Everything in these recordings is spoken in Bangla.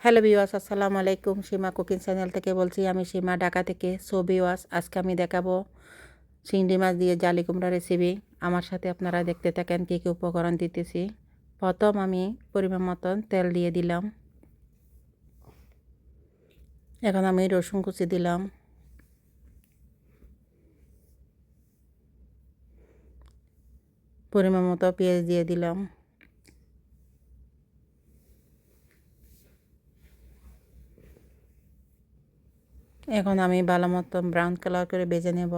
হ্যালো ভিউয়ার্স, আসসালামু আলাইকুম। সীমা কুকিং চ্যানেল থেকে বলছি, আমি সীমা, ঢাকা থেকে। সো ভিউয়ার্স, আজকে আমি দেখাবো চিংড়ি মাছ দিয়ে জালি কুমড়া রেসিপি। আমার সাথে আপনারা দেখতে থাকেন কী কী উপকরণ দিতেছি। প্রথম আমি পরিমাণ মতন তেল দিয়ে দিলাম। এখন আমি রসুন কুচি দিলাম, পরিমাণ মতো পেঁয়াজ দিয়ে দিলাম। এখন আমি ভালো মতো ব্রাউন কালার করে ভেজে নেব।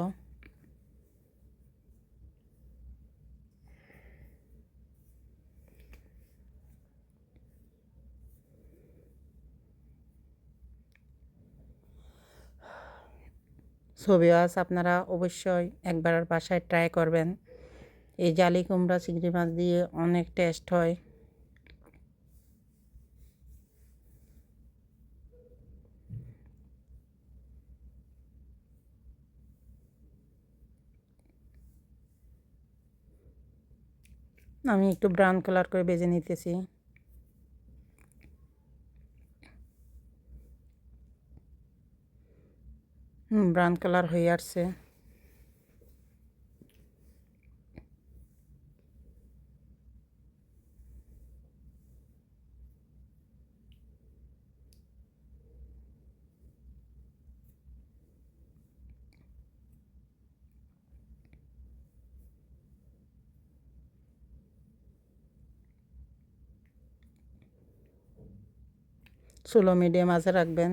সো ভিউয়ার্স, আপনারা অবশ্যই একবার বাসায় ট্রাই করবেন। এই জালি কুমড়া চিংড়ি মাছ দিয়ে অনেক টেস্ট হয়। আমি একটু ব্রাউন কালার করে ভেজে নিতেছি। ব্রাউন কালার হয়ে আসছে। চুলো মিডিয়াম আঁচে রাখবেন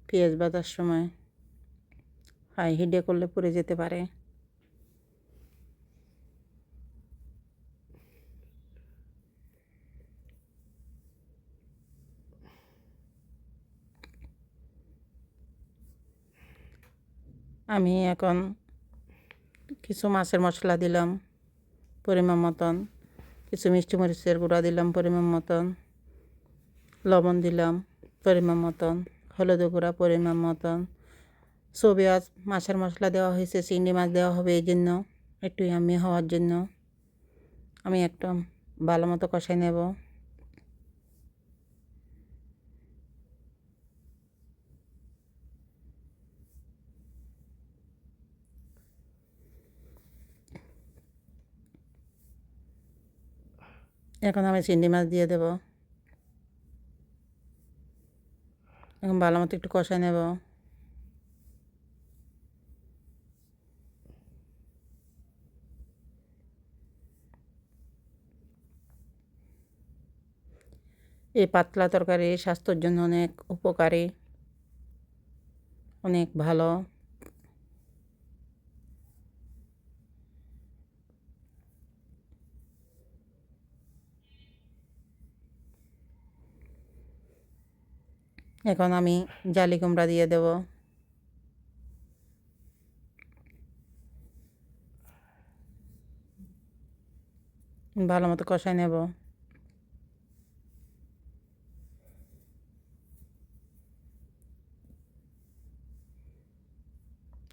পেঁয়াজ ভাজার সময়। হাই হিটে করলে পুড়ে যেতে পারে। আমি এখন কিছু মাছের মশলা দিলাম পরিমাণ মতন, কিছু মিষ্টি মরিচের গুঁড়া দিলাম পরিমাণ মতন, লবণ দিলাম পরিমাণ মতন, হলুদ গুঁড়া পরিমাণ মতন। পেঁয়াজ মাছের মশলা দেওয়া হয়েছে, চিংড়ি মাছ দেওয়া হবে এই জন্য, একটু ইয়াম্মি হওয়ার জন্য। আমি একটু ভালো মতো কষাই নেব। এখন আমি চিংড়ি মাছ দিয়ে দেব। এখন ভালো মতো একটু কষাই নেব। এই পাতলা তরকারি স্বাস্থ্যের জন্য অনেক উপকারী, অনেক ভালো। এখন আমি জালি কুমড়া দিয়ে দেব। ভালো মতো কষাই নেব।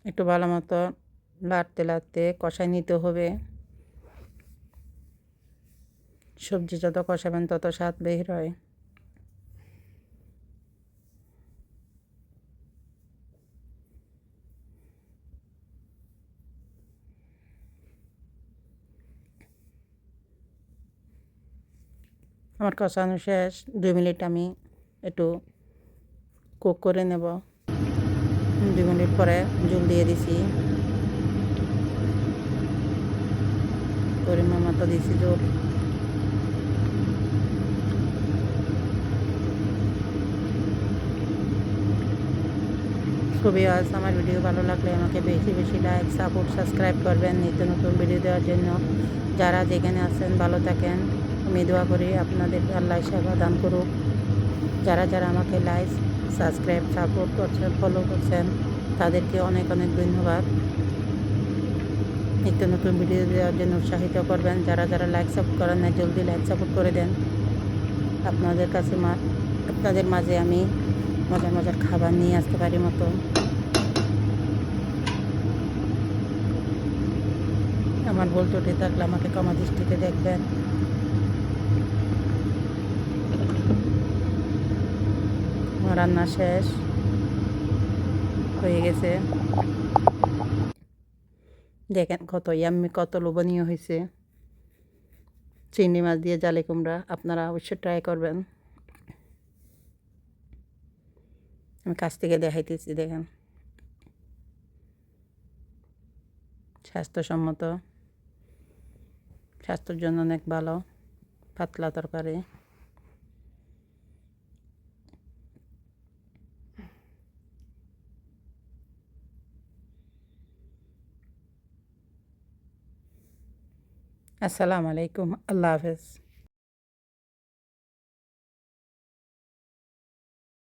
একটু ভালো মতো লাড়তে লাড়তে কষাই নিতে হবে। সবজি যত কষাবেন তত স্বাদ বের হয়। আমার কষানো শেষ। 2 মিনিট আমি একটু কুক করে নেব। 2 মিনিট পরে জল দিয়ে দিছি, পরিমাণ মতো দিছি জল। ছবি আজ আমার ভিডিও ভালো লাগলে আমাকে বেশি বেশি লাইক, সাপোর্ট, সাবস্ক্রাইব করবেন নিত্য নতুন ভিডিও দেওয়ার জন্য। যারা যেখানে আছেন ভালো থাকেন। আমি দোয়া করি আপনাদের আল্লাহ সেবা দান করুক। যারা যারা আমাকে লাইক, সাবস্ক্রাইব, সাপোর্ট করছেন, ফলো করছেন, তাদেরকে অনেক অনেক ধন্যবাদ। নিত্য নতুন ভিডিও দেওয়ার জন্য উৎসাহিত করবেন। যারা যারা লাইক সাপোর্ট করেন না, জলদি লাইক সাপোর্ট করে দেন। আপনাদের কাছে আপনাদের মাঝে আমি মজার মজার খাবার নিয়ে আসতে পারি মতো। আমার ভুল ত্রুটি থাকলে আমাকে ক্ষমা দৃষ্টিতে দেখবেন। রান্না শেষ হয়ে গেছে। দেখেন কত ইয়াম্মি, কত লোভনীয় হয়েছে। চিংড়ি মাছ দিয়ে জালি কুমড়া আপনারা অবশ্যই ট্রাই করবেন। আমি কাছ থেকে দেখাইতেছি, দেখেন স্বাস্থ্যসম্মত, স্বাস্থ্যের জন্য অনেক ভালো পাতলা তরকারি। আসসালামু আলাইকুম, আল্লাহ হাফেজ।